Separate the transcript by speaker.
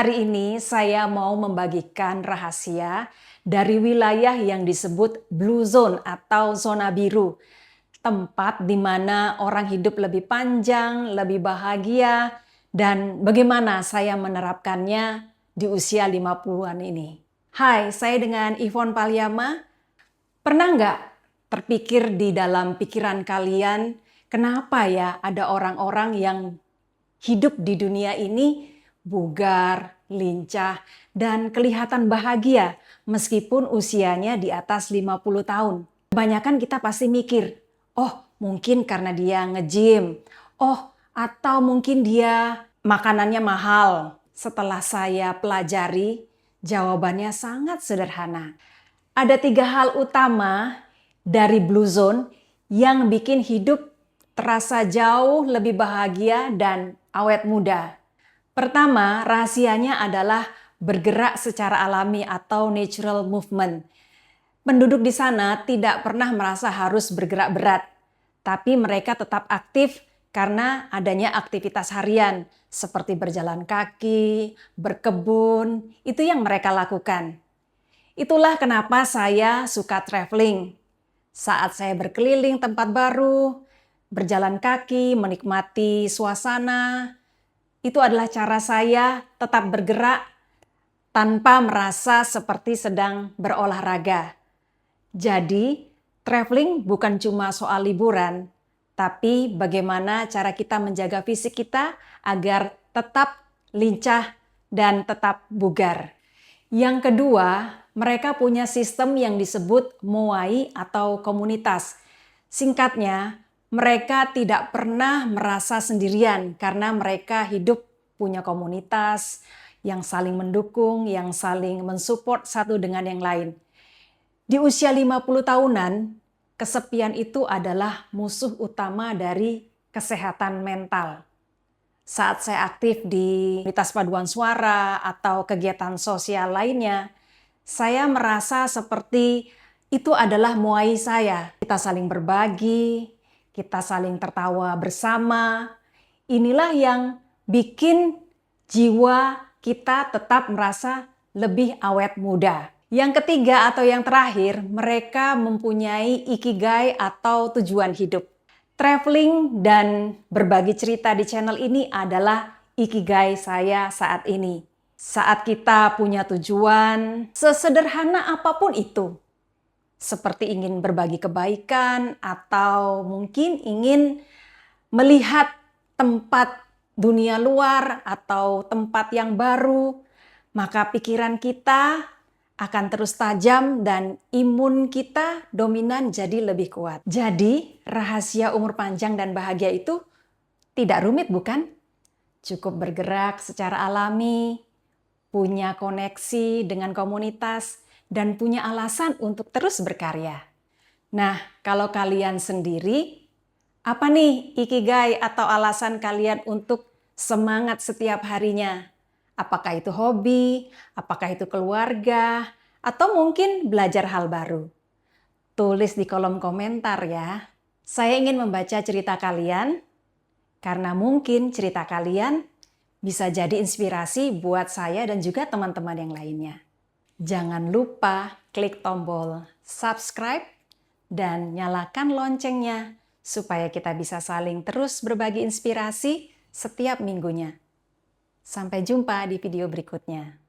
Speaker 1: Hari ini saya mau membagikan rahasia dari wilayah yang disebut Blue Zone atau zona biru. Tempat di mana orang hidup lebih panjang, lebih bahagia, dan bagaimana saya menerapkannya di usia 50-an ini. Hai, saya dengan Yvonne Palyama. Pernah nggak terpikir di dalam pikiran kalian, kenapa ya ada orang-orang yang hidup di dunia ini bugar, lincah, dan kelihatan bahagia meskipun usianya di atas 50 tahun. Kebanyakan kita pasti mikir, oh mungkin karena dia nge-gym, oh atau mungkin dia makanannya mahal. Setelah saya pelajari, jawabannya sangat sederhana. Ada 3 hal utama dari Blue Zone yang bikin hidup terasa jauh lebih bahagia dan awet muda. Pertama, rahasianya adalah bergerak secara alami atau natural movement. Penduduk di sana tidak pernah merasa harus bergerak berat, tapi mereka tetap aktif karena adanya aktivitas harian seperti berjalan kaki, berkebun, itu yang mereka lakukan. Itulah kenapa saya suka traveling. Saat saya berkeliling tempat baru, berjalan kaki, menikmati suasana, itu adalah cara saya tetap bergerak tanpa merasa seperti sedang berolahraga. Jadi, traveling bukan cuma soal liburan, tapi bagaimana cara kita menjaga fisik kita agar tetap lincah dan tetap bugar. Yang kedua, mereka punya sistem yang disebut moai atau komunitas. Singkatnya, mereka tidak pernah merasa sendirian karena mereka hidup punya komunitas yang saling mendukung, yang saling mensupport satu dengan yang lain. Di usia 50 tahunan, kesepian itu adalah musuh utama dari kesehatan mental. Saat saya aktif di komunitas paduan suara atau kegiatan sosial lainnya, saya merasa seperti itu adalah muai saya. Kita saling berbagi, kita saling tertawa bersama. Inilah yang bikin jiwa kita tetap merasa lebih awet muda. Yang ketiga atau yang terakhir, mereka mempunyai ikigai atau tujuan hidup. Traveling dan berbagi cerita di channel ini adalah ikigai saya saat ini. Saat kita punya tujuan, sesederhana apapun itu, seperti ingin berbagi kebaikan atau mungkin ingin melihat tempat dunia luar atau tempat yang baru, maka pikiran kita akan terus tajam dan imun kita dominan jadi lebih kuat. Jadi, rahasia umur panjang dan bahagia itu tidak rumit, bukan? Cukup bergerak secara alami, punya koneksi dengan komunitas, dan punya alasan untuk terus berkarya. Nah, kalau kalian sendiri, apa nih ikigai atau alasan kalian untuk semangat setiap harinya? Apakah itu hobi, apakah itu keluarga, atau mungkin belajar hal baru? Tulis di kolom komentar ya. Saya ingin membaca cerita kalian, karena mungkin cerita kalian bisa jadi inspirasi buat saya dan juga teman-teman yang lainnya. Jangan lupa klik tombol subscribe dan nyalakan loncengnya supaya kita bisa saling terus berbagi inspirasi setiap minggunya. Sampai jumpa di video berikutnya.